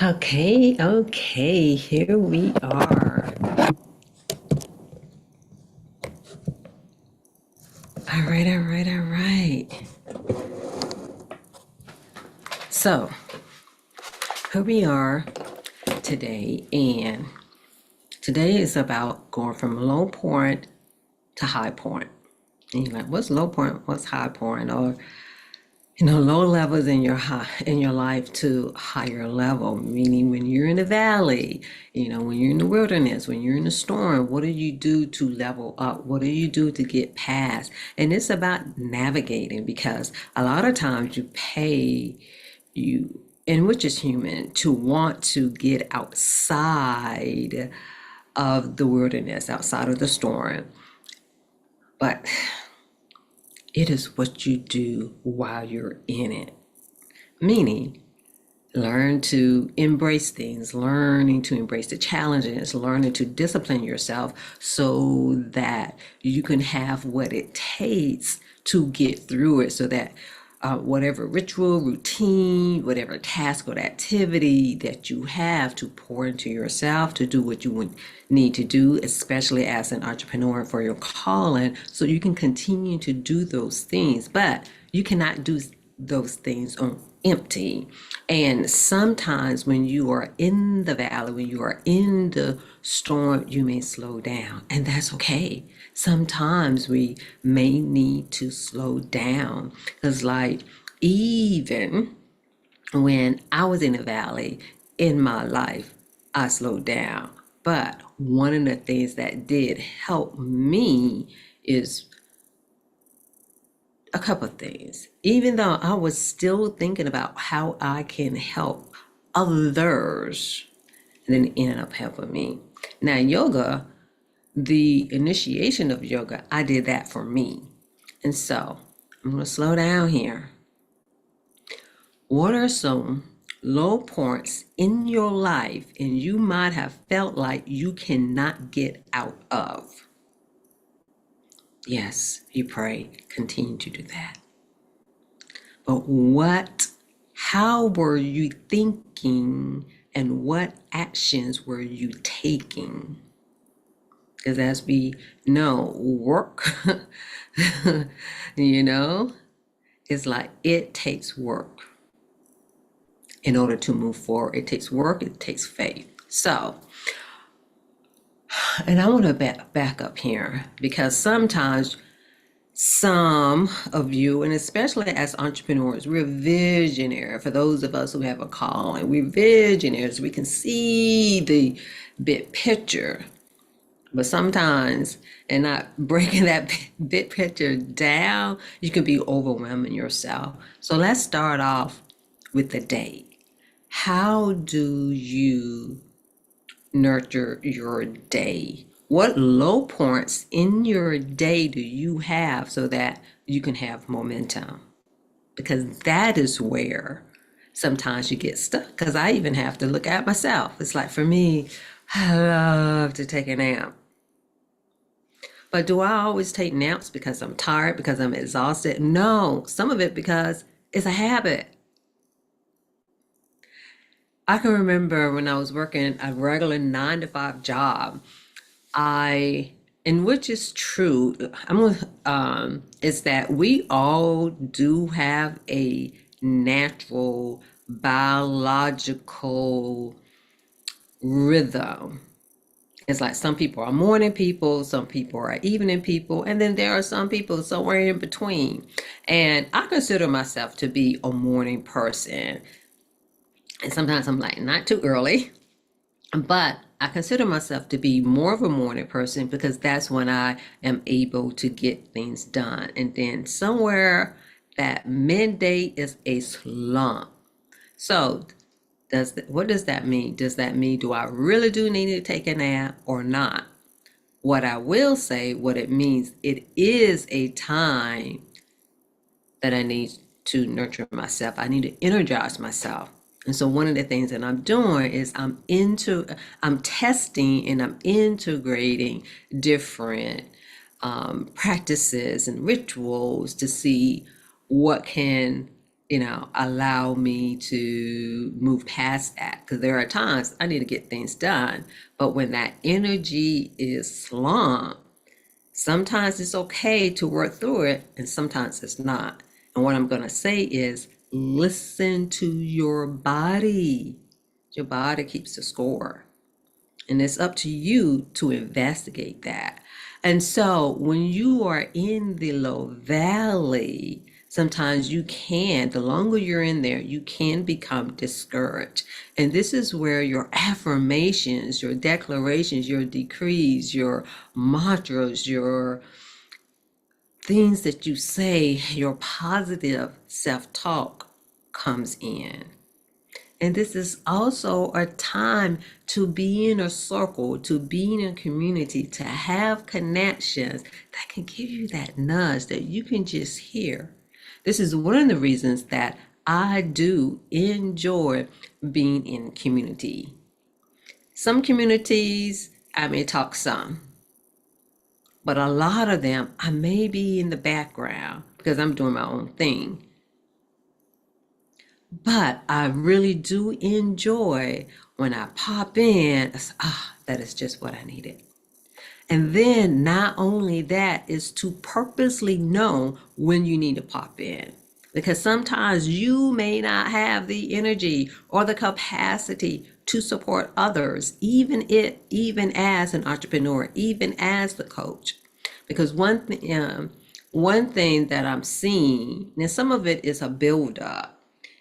Okay, here we are. All right. So, here we are today, and today is about going from low point to high point. And you're like, what's low point? What's high point? Or low levels in your life to higher level, meaning when you're in the valley, when you're in the wilderness, when you're in the storm, what do you do to level up? What do you do to get past? And it's about navigating, because a lot of times you, and which is human, to want to get outside of the wilderness, outside of the storm. But it is what you do while you're in it. Meaning, learn to embrace things, learning to embrace the challenges, learning to discipline yourself so that you can have what it takes to get through it, so that whatever ritual, routine, whatever task or activity that you have to pour into yourself to do what you would need to do, especially as an entrepreneur for your calling, so you can continue to do those things. But you cannot do those things on empty. And sometimes when you are in the valley, when you are in the storm, you may slow down, and that's okay. Sometimes we may need to slow down, because, like, even when I was in the valley in my life, I slowed down. But one of the things that did help me is a couple of things. Even though I was still thinking about how I can help others, and then it ended up helping me. Now, yoga, the initiation of yoga, I did that for me. And so I'm going to slow down here. What are some low points in your life and you might have felt like you cannot get out of? Yes, you pray. Continue to do that. But how were you thinking, and what actions were you taking? Because as we know, work, you know, it's like it takes work in order to move forward. It takes work, it takes faith. So, and I want to back up here, because sometimes some of you, and especially as entrepreneurs, we're visionary. For those of us who have a calling, we're visionaries. We can see the big picture. But sometimes, and not breaking that big picture down, you can be overwhelming yourself. So let's start off with the day. How do you nurture your day? What low points in your day do you have so that you can have momentum? Because that is where sometimes you get stuck. Because I even have to look at myself. It's like, for me, I love to take a nap. But do I always take naps because I'm tired, because I'm exhausted? No, some of it because it's a habit. I can remember when I was working a regular 9 to 5 job, I, and which is true, is that we all do have a natural biological rhythm. It's like some people are morning people, some people are evening people, and then there are some people somewhere in between. And I consider myself to be a morning person. And sometimes I'm like, not too early, but I consider myself to be more of a morning person, because that's when I am able to get things done. And then somewhere that midday is a slump. So what does that mean? Does that mean, do I really do need to take a nap or not? What I will say, what it means, it is a time that I need to nurture myself. I need to energize myself. And so one of the things that I'm doing is I'm testing and I'm integrating different practices and rituals to see what can allow me to move past that. Because there are times I need to get things done. But when that energy is slumped, sometimes it's okay to work through it, and sometimes it's not. And what I'm going to say is listen to your body. Your body keeps the score. And it's up to you to investigate that. And so when you are in the low valley, sometimes the longer you're in there, you can become discouraged. And this is where your affirmations, your declarations, your decrees, your mantras, your things that you say, your positive self-talk comes in. And this is also a time to be in a circle, to be in a community, to have connections that can give you that nudge that you can just hear. This is one of the reasons that I do enjoy being in community. Some communities, I may talk some, but a lot of them, I may be in the background because I'm doing my own thing. But I really do enjoy when I pop in, that is just what I needed. And then not only that is to purposely know when you need to pop in. Because sometimes you may not have the energy or the capacity to support others, even as an entrepreneur, even as the coach. Because one thing that I'm seeing, and some of it is a buildup,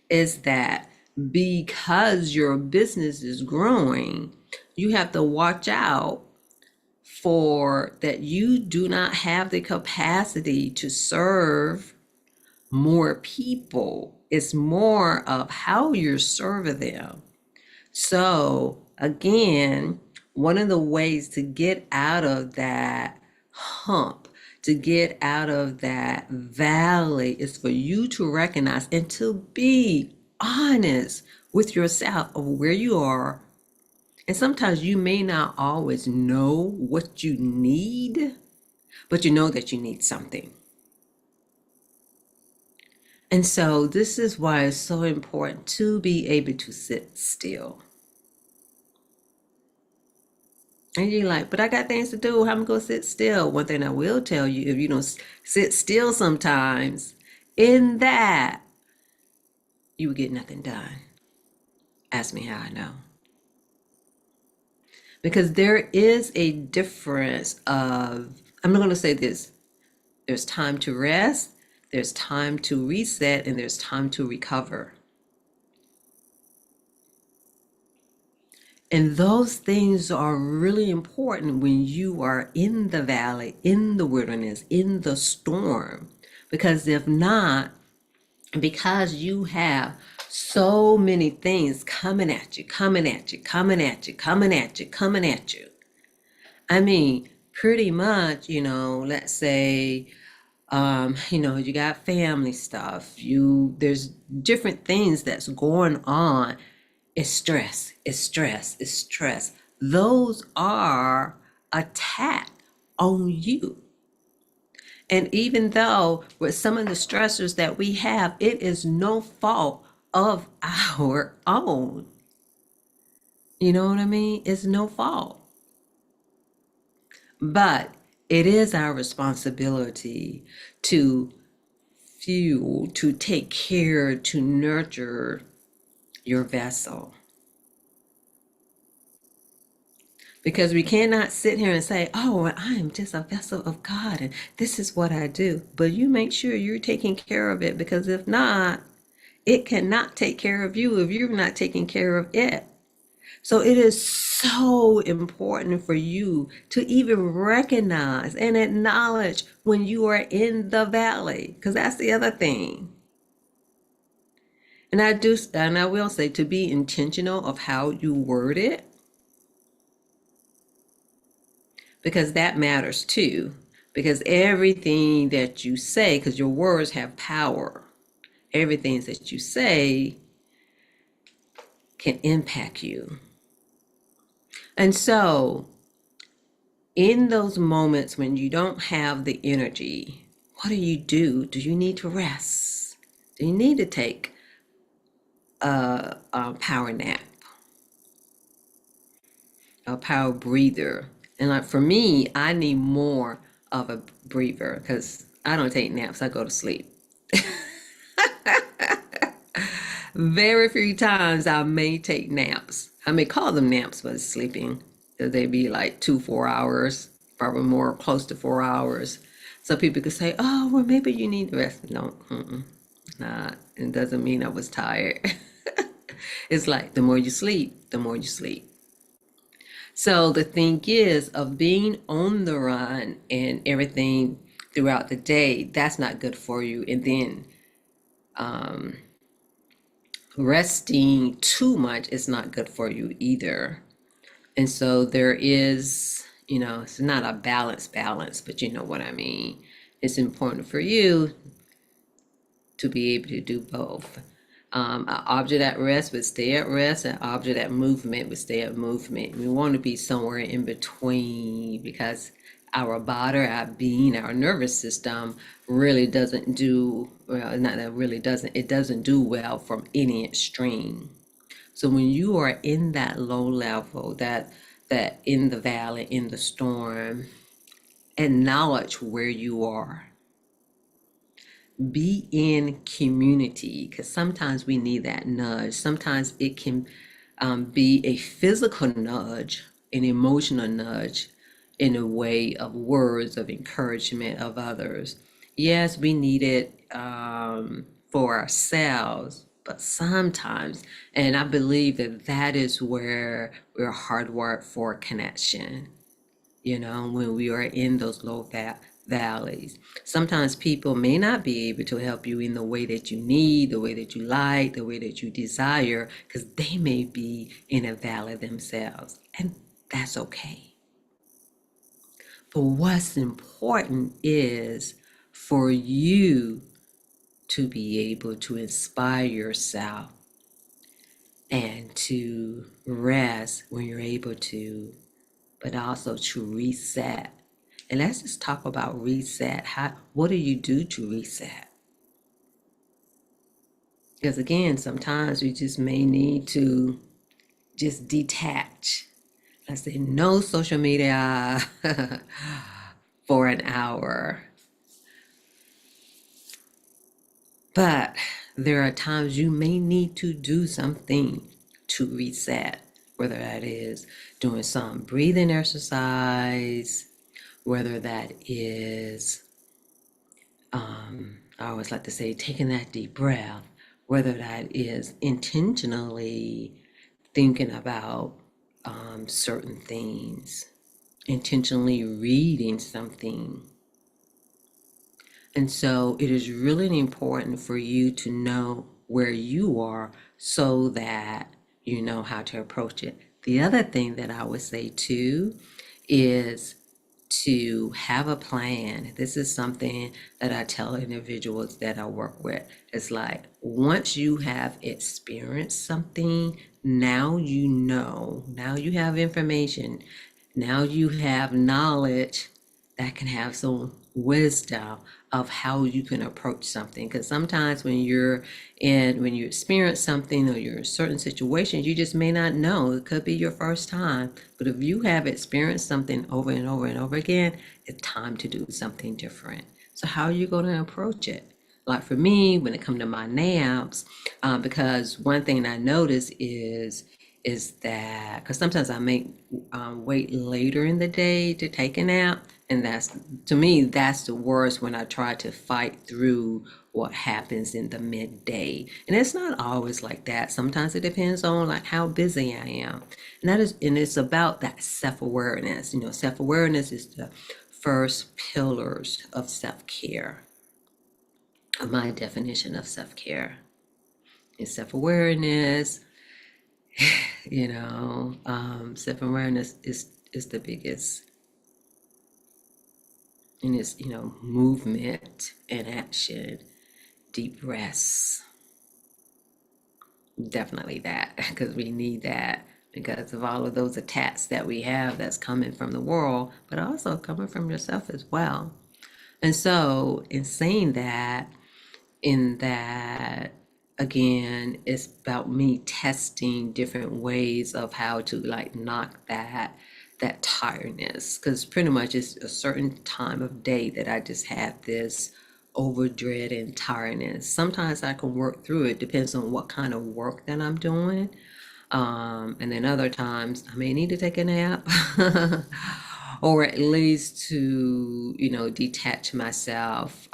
is that because your business is growing, you have to watch out for that you do not have the capacity to serve more people. It's more of how you're serving them. So again, one of the ways to get out of that hump, to get out of that valley, is for you to recognize and to be honest with yourself of where you are. And sometimes you may not always know what you need, but you know that you need something. And so this is why it's so important to be able to sit still. And you're like, but I got things to do. How am I going to sit still? One thing I will tell you, if you don't sit still sometimes, in that, you will get nothing done. Ask me how I know. Because there is a difference of, I'm not going to say this, there's time to rest, there's time to reset, and there's time to recover. And those things are really important when you are in the valley, in the wilderness, in the storm. Because if not, because you have so many things coming at you, coming at you, coming at you, coming at you, coming at you. I mean, pretty much, let's say, you got family stuff, there's different things that's going on. It's stress, it's stress, it's stress. Those are attack on you. And even though with some of the stressors that we have, it is no fault of our own. You know what I mean? It's no fault. But it is our responsibility to fuel, to take care, to nurture your vessel. Because we cannot sit here and say, oh, I am just a vessel of God and this is what I do. But you make sure you're taking care of it, because if not, it cannot take care of you if you're not taking care of it. So it is so important for you to even recognize and acknowledge when you are in the valley, because that's the other thing. And I will say, to be intentional of how you word it, because that matters too. Because everything that you say, because your words have power, everything that you say can impact you. And so in those moments when you don't have the energy, what do? Do you need to rest? you need to take a power nap, a power breather. And like for me, I need more of a breather because I don't take naps, I go to sleep. Very few times I may take naps. I may call them naps, but it's sleeping. They be like 2, 4 hours, probably more close to 4 hours. So people could say, "Oh, well, maybe you need to rest." No, nah, it doesn't mean I was tired. It's like the more you sleep, the more you sleep. So the thing is, of being on the run and everything throughout the day, that's not good for you. And then resting too much is not good for you either. And so there is, it's not a balance, but you know what I mean. It's important for you to be able to do both. An object at rest would stay at rest, an object at movement would stay at movement. We want to be somewhere in between because our body, our being, our nervous system really doesn't do well, not that really doesn't, it doesn't do well from any extreme. So when you are in that low level, that in the valley, in the storm, acknowledge where you are. Be in community because sometimes we need that nudge. Sometimes it can be a physical nudge, an emotional nudge in a way of words of encouragement of others. Yes, we need it for ourselves, but sometimes, and I believe that that is where we're hardwired for connection, when we are in those low valleys. Sometimes people may not be able to help you in the way that you need, the way that you like, the way that you desire, because they may be in a valley themselves, and that's okay. But what's important is for you to be able to inspire yourself and to rest when you're able to, but also to reset. And let's just talk about reset. What do you do to reset? Because again, sometimes we just may need to just detach. Let's say no social media for an hour. But there are times you may need to do something to reset, whether that is doing some breathing exercise, whether that is, I always like to say, taking that deep breath, whether that is intentionally thinking about certain things, intentionally reading something. And so it is really important for you to know where you are so that you know how to approach it. The other thing that I would say too is to have a plan. This is something that I tell individuals that I work with. It's like once you have experienced something, now you know, now you have information, now you have knowledge that can have some wisdom of how you can approach something. Because sometimes when when you experience something or you're in certain situations, you just may not know. It could be your first time. But if you have experienced something over and over and over again, it's time to do something different. So how are you going to approach it? Like for me, when it comes to my naps, because one thing I notice is that because sometimes I may wait later in the day to take a nap, and that's to me that's the worst when I try to fight through what happens in the midday. And it's not always like that. Sometimes it depends on like how busy I am, and it's about that self-awareness. Self-awareness is the first pillars of self-care. My definition of self-care is self-awareness. Self-awareness is the biggest, and it's movement and action, deep breaths, definitely that, because we need that because of all of those attacks that we have that's coming from the world, but also coming from yourself as well. And so in saying that, in that, again, it's about me testing different ways of how to like knock that tiredness, because pretty much it's a certain time of day that I just have this over dread and tiredness. Sometimes I can work through it, depends on what kind of work that I'm doing. And then other times I may need to take a nap or at least to, detach myself.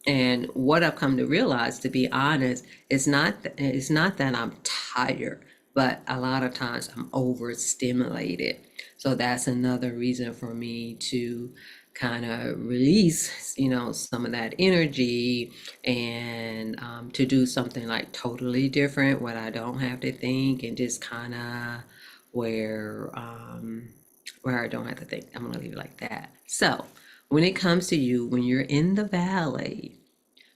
And what I've come to realize, to be honest, it's not that I'm tired, but a lot of times I'm overstimulated. So that's another reason for me to kind of release, some of that energy, and to do something like totally different, where I don't have to think, and just kind of where where I don't have to think. I'm gonna leave it like that. So when it comes to you, when you're in the valley,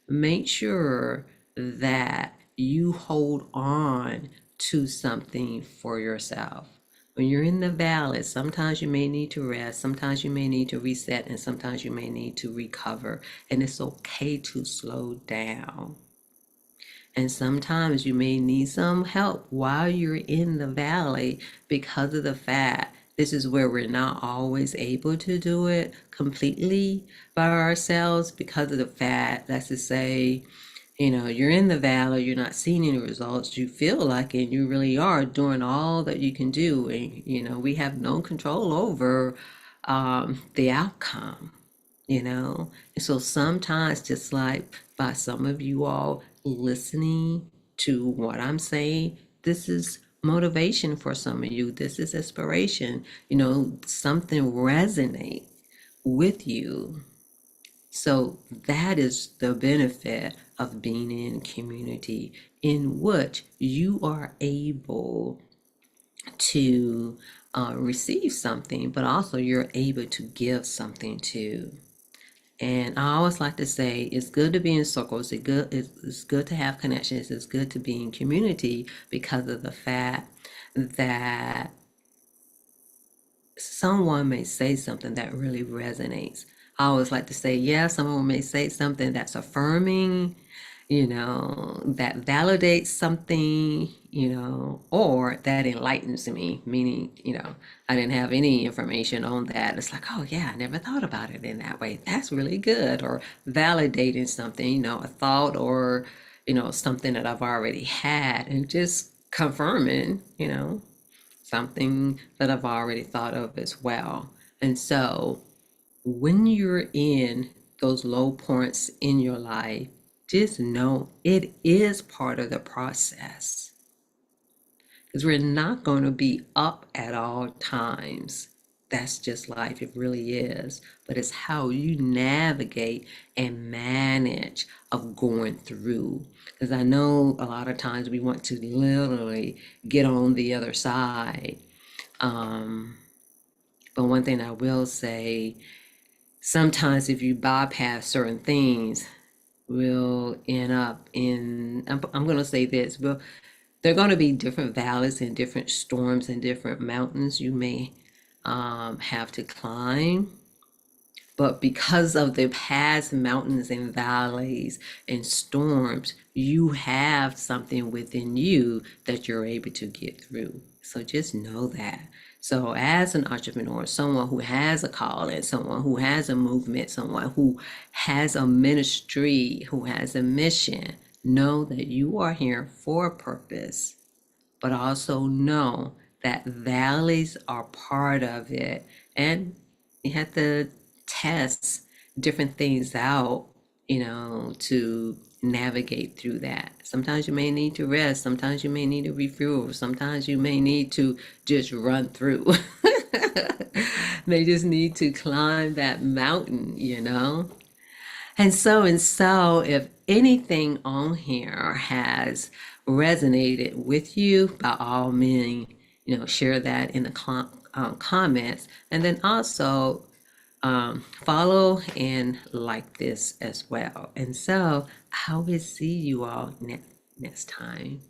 make sure that you hold on to something for yourself. When you're in the valley, sometimes you may need to rest, sometimes you may need to reset, and sometimes you may need to recover. And it's okay to slow down. And sometimes you may need some help while you're in the valley, because of the fact this is where we're not always able to do it completely by ourselves, because of the fact, let's just say, you're in the valley, you're not seeing any results, you feel like it, you really are doing all that you can do, and we have no control over the outcome. And so sometimes, just like by some of you all listening to what I'm saying, this is motivation for some of you, this is inspiration, something resonate with you. So that is the benefit of being in community, in which you are able to receive something, but also you're able to give something too. And I always like to say, it's good to be in circles. It's good to have connections. It's good to be in community, because of the fact that someone may say something that really resonates. I always like to say, yeah, someone may say something that's affirming, that validates something, or that enlightens me, meaning, I didn't have any information on that. It's like, oh yeah, I never thought about it in that way. That's really good. Or validating something, a thought, or, something that I've already had, and just confirming, something that I've already thought of as well. And so when you're in those low points in your life, just know it is part of the process, because we're not going to be up at all times. That's just life. It really is. But it's how you navigate and manage of going through. Because I know a lot of times we want to literally get on the other side. But one thing I will say, sometimes if you bypass certain things, we'll end up in, I'm going to say this, well, there are going to be different valleys and different storms and different mountains you may have to climb. But because of the past mountains and valleys and storms, you have something within you that you're able to get through. So just know that. So as an entrepreneur, someone who has a calling, someone who has a movement, someone who has a ministry, who has a mission, know that you are here for a purpose, but also know that valleys are part of it. And you have to test different things out, to navigate through that. Sometimes you may need to rest, sometimes you may need to refuel, sometimes you may need to just run through. They just need to climb that mountain. And so, if anything on here has resonated with you, by all means, share that in the comments. And then also follow and like this as well. And so I will see you all next time.